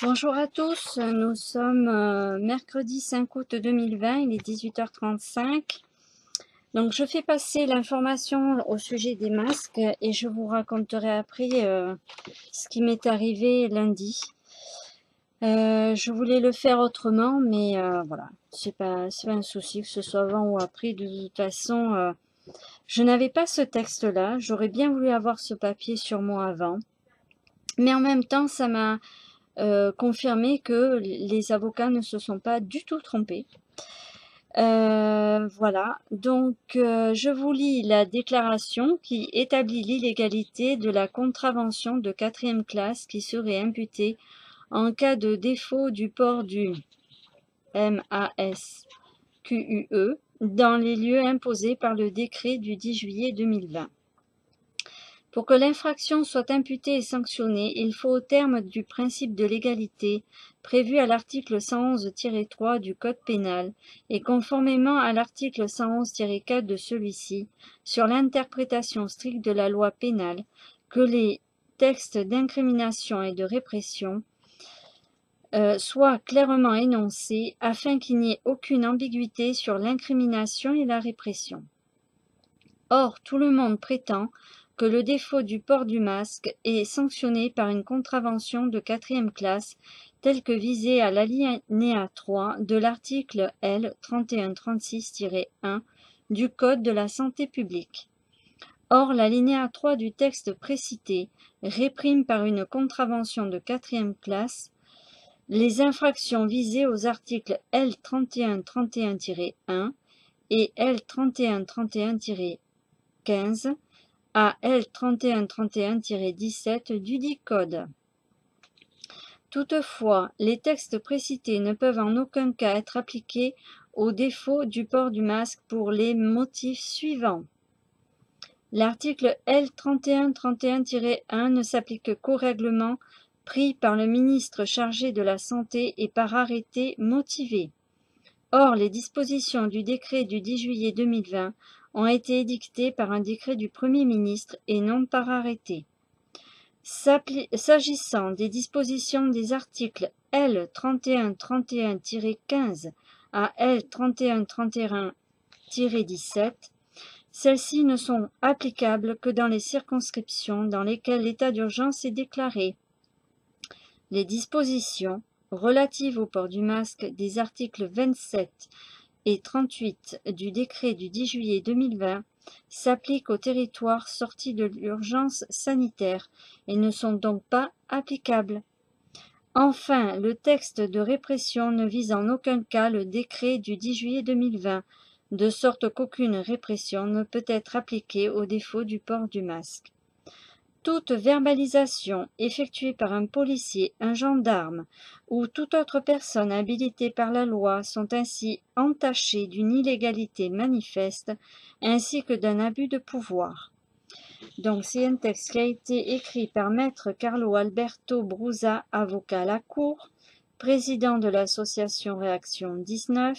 Bonjour à tous, nous sommes mercredi 5 août 2020, il est 18h35. Donc je fais passer l'information au sujet des masques et je vous raconterai après ce qui m'est arrivé lundi. Je voulais le faire autrement, mais voilà, c'est pas un souci que ce soit avant ou après. De toute façon, je n'avais pas ce texte-là, j'aurais bien voulu avoir ce papier sur moi avant. Mais en même temps, ça m'a confirmé que les avocats ne se sont pas du tout trompés. Voilà, donc je vous lis la déclaration qui établit l'illégalité de la contravention de 4e classe qui serait imputée en cas de défaut du port du MASQUE dans les lieux imposés par le décret du 10 juillet 2020. Pour que l'infraction soit imputée et sanctionnée, il faut au terme du principe de légalité prévu à l'article 111-3 du Code pénal et conformément à l'article 111-4 de celui-ci, sur l'interprétation stricte de la loi pénale, que les textes d'incrimination et de répression soient clairement énoncés afin qu'il n'y ait aucune ambiguïté sur l'incrimination et la répression. Or, tout le monde prétend que le défaut du port du masque est sanctionné par une contravention de 4e classe telle que visée à l'alinéa 3 de l'article L. 3136-1 du Code de la santé publique. Or, l'alinéa 3 du texte précité réprime par une contravention de 4e classe les infractions visées aux articles L. 3131-1 et L. 3131-15 à L. 3131-17 dudit Code. Toutefois, les textes précités ne peuvent en aucun cas être appliqués au défaut du port du masque pour les motifs suivants. L'article L. 3131-1 ne s'applique qu'au règlement pris par le ministre chargé de la Santé et par arrêté motivé. Or, les dispositions du décret du 10 juillet 2020 ont été édictées par un décret du Premier ministre et non par arrêté. S'agissant des dispositions des articles L. 3131-15 à L. 3131-17, celles-ci ne sont applicables que dans les circonscriptions dans lesquelles l'état d'urgence est déclaré. Les dispositions relatives au port du masque des articles 27 et 38 du décret du 10 juillet 2020 s'appliquent au territoire sorti de l'urgence sanitaire et ne sont donc pas applicables. Enfin, le texte de répression ne vise en aucun cas le décret du 10 juillet 2020, de sorte qu'aucune répression ne peut être appliquée au défaut du port du masque. Toute verbalisation effectuée par un policier, un gendarme ou toute autre personne habilitée par la loi sont ainsi entachées d'une illégalité manifeste ainsi que d'un abus de pouvoir. Donc c'est un texte qui a été écrit par Maître Carlo Alberto Brusa, avocat à la Cour, président de l'association Réaction 19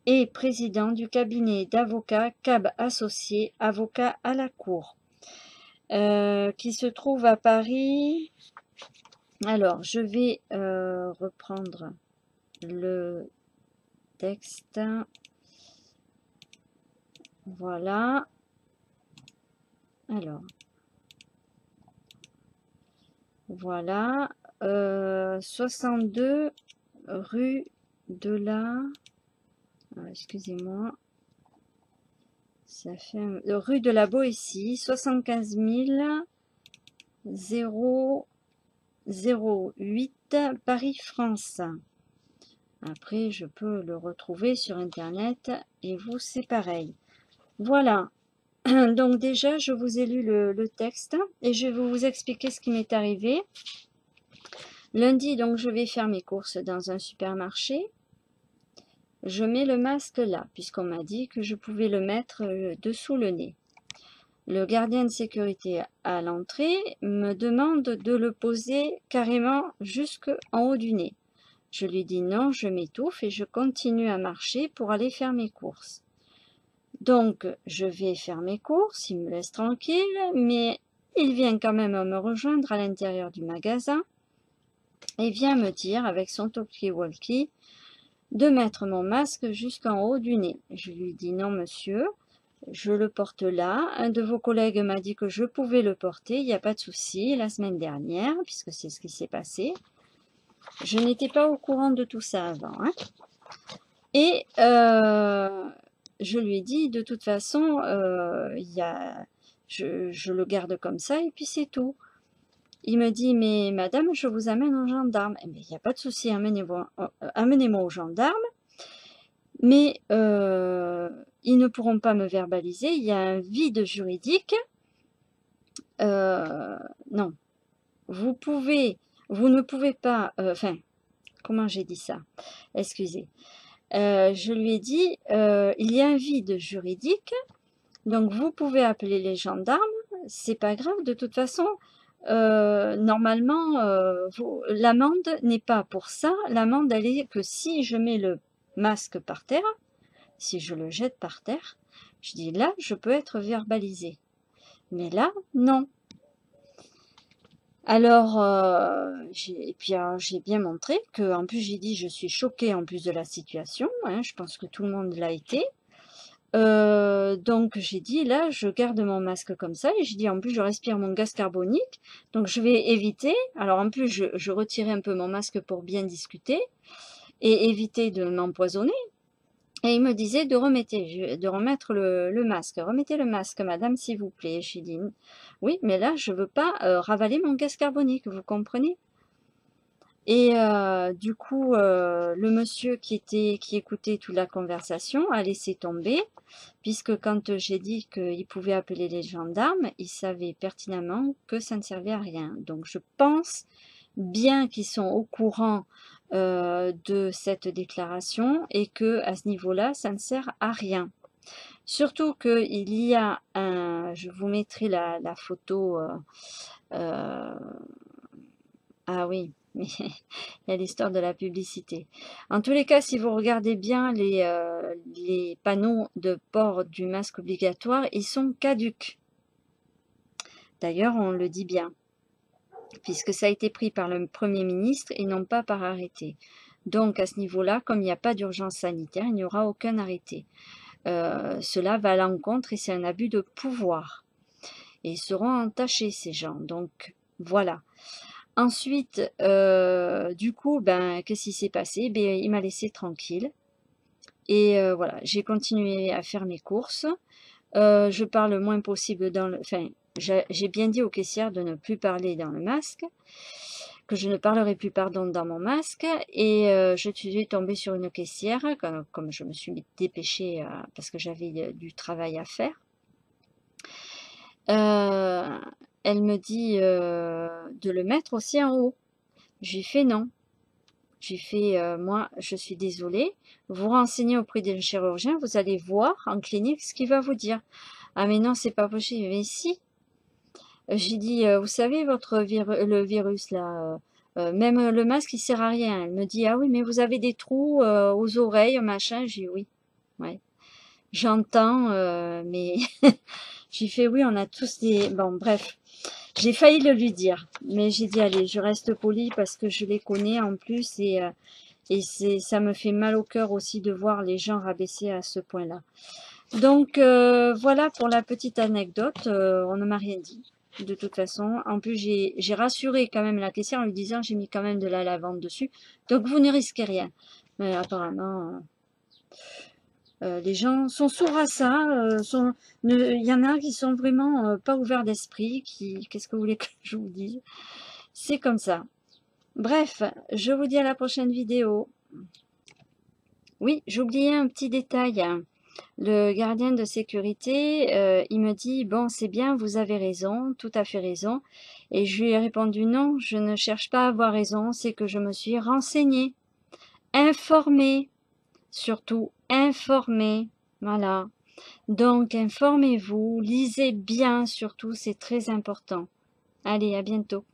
et président du cabinet d'avocats CAB Associés, avocat à la Cour. Qui se trouve à Paris. Alors, je vais reprendre le texte. Voilà. Alors, voilà. 62 rue de la... excusez-moi. Ça fait rue de la Boétie, 75 008 Paris, France. Après, je peux le retrouver sur Internet et vous, c'est pareil. Voilà. Donc déjà, je vous ai lu le texte et je vais vous expliquer ce qui m'est arrivé. Lundi, donc, je vais faire mes courses dans un supermarché. Je mets le masque là, puisqu'on m'a dit que je pouvais le mettre dessous le nez. Le gardien de sécurité à l'entrée me demande de le poser carrément jusqu'en haut du nez. Je lui dis non, je m'étouffe et je continue à marcher pour aller faire mes courses. Donc, je vais faire mes courses, il me laisse tranquille, mais il vient quand même me rejoindre à l'intérieur du magasin. et vient me dire avec son talkie-walkie de mettre mon masque jusqu'en haut du nez. Je lui dis non monsieur, je le porte là. Un de vos collègues m'a dit que je pouvais le porter, il n'y a pas de souci, la semaine dernière, puisque c'est ce qui s'est passé. Je n'étais pas au courant de tout ça avant. Hein. Et je lui ai dit, de toute façon, je le garde comme ça et puis c'est tout. Il me dit, mais madame, je vous amène au gendarme. Eh bien, il n'y a pas de souci, amenez-moi au gendarme. Mais ils ne pourront pas me verbaliser. Il y a un vide juridique. Non, vous ne pouvez pas. Enfin, comment j'ai dit ça? Excusez. Je lui ai dit, il y a un vide juridique, donc vous pouvez appeler les gendarmes, c'est pas grave, de toute façon, normalement, l'amende n'est pas pour ça, l'amende elle est que si je mets le masque par terre, si je le jette par terre, je dis là, je peux être verbalisé, mais là, non. Alors, j'ai bien montré que, en plus, j'ai dit, je suis choquée en plus de la situation. Hein, je pense que tout le monde l'a été. Donc, j'ai dit, là, je garde mon masque comme ça. Et j'ai dit, en plus, je respire mon gaz carbonique. Donc, je vais éviter. Alors, en plus, je retirais un peu mon masque pour bien discuter et éviter de m'empoisonner. Et il me disait de remettre le masque. Remettez le masque, madame, s'il vous plaît. J'ai dit, oui, mais là, je veux pas ravaler mon gaz carbonique, vous comprenez? Et du coup, le monsieur qui écoutait toute la conversation a laissé tomber, puisque quand j'ai dit qu'il pouvait appeler les gendarmes, il savait pertinemment que ça ne servait à rien. Donc je pense bien qu'ils sont au courant de cette déclaration et que à ce niveau-là, ça ne sert à rien. Surtout qu'il y a je vous mettrai la photo. Ah oui, mais il y a l'histoire de la publicité. En tous les cas, si vous regardez bien les panneaux de port du masque obligatoire, ils sont caducs. D'ailleurs, on le dit bien, puisque ça a été pris par le Premier ministre et non pas par arrêté. Donc, à ce niveau-là, comme il n'y a pas d'urgence sanitaire, il n'y aura aucun arrêté. Cela va à l'encontre et c'est un abus de pouvoir. Et ils seront entachés, ces gens. Donc, voilà. Ensuite, du coup, ben, qu'est-ce qui s'est passé? Ben, il m'a laissé tranquille. Et voilà, j'ai continué à faire mes courses. Je parle le moins possible Enfin, j'ai bien dit aux caissières de ne plus parler dans le masque, que je ne parlerai plus, pardon, dans mon masque. Et je suis tombée sur une caissière, comme je me suis dépêchée parce que j'avais du travail à faire. Elle me dit de le mettre aussi en haut. J'ai fait non. J'ai fait, moi, je suis désolée. Vous renseignez auprès d'un chirurgien, vous allez voir en clinique ce qu'il va vous dire. Ah mais non, c'est pas possible. Mais si. J'ai dit, vous savez, le virus là, même le masque, il sert à rien. Elle me dit, ah oui, mais vous avez des trous aux oreilles, machin. J'ai dit, oui, ouais. J'entends, mais j'ai fait, oui, on a tous des... Bon, bref. J'ai failli le lui dire, mais j'ai dit, allez, je reste polie parce que je les connais en plus et ça me fait mal au cœur aussi de voir les gens rabaisser à ce point-là. Donc, voilà pour la petite anecdote. On ne m'a rien dit, de toute façon. En plus, j'ai rassuré quand même la caissière en lui disant, j'ai mis quand même de la lavande dessus. Donc, vous ne risquez rien. Mais apparemment... les gens sont sourds à ça, il y en a qui sont vraiment pas ouverts d'esprit, qu'est-ce que vous voulez que je vous dise? C'est comme ça. Bref, je vous dis à la prochaine vidéo. Oui, j'oubliais un petit détail. Le gardien de sécurité, il me dit, bon, c'est bien, vous avez raison, tout à fait raison. Et je lui ai répondu, non, je ne cherche pas à avoir raison, c'est que je me suis renseignée, informée. Surtout informez, voilà. Donc informez-vous, lisez bien surtout, c'est très important. Allez, à bientôt.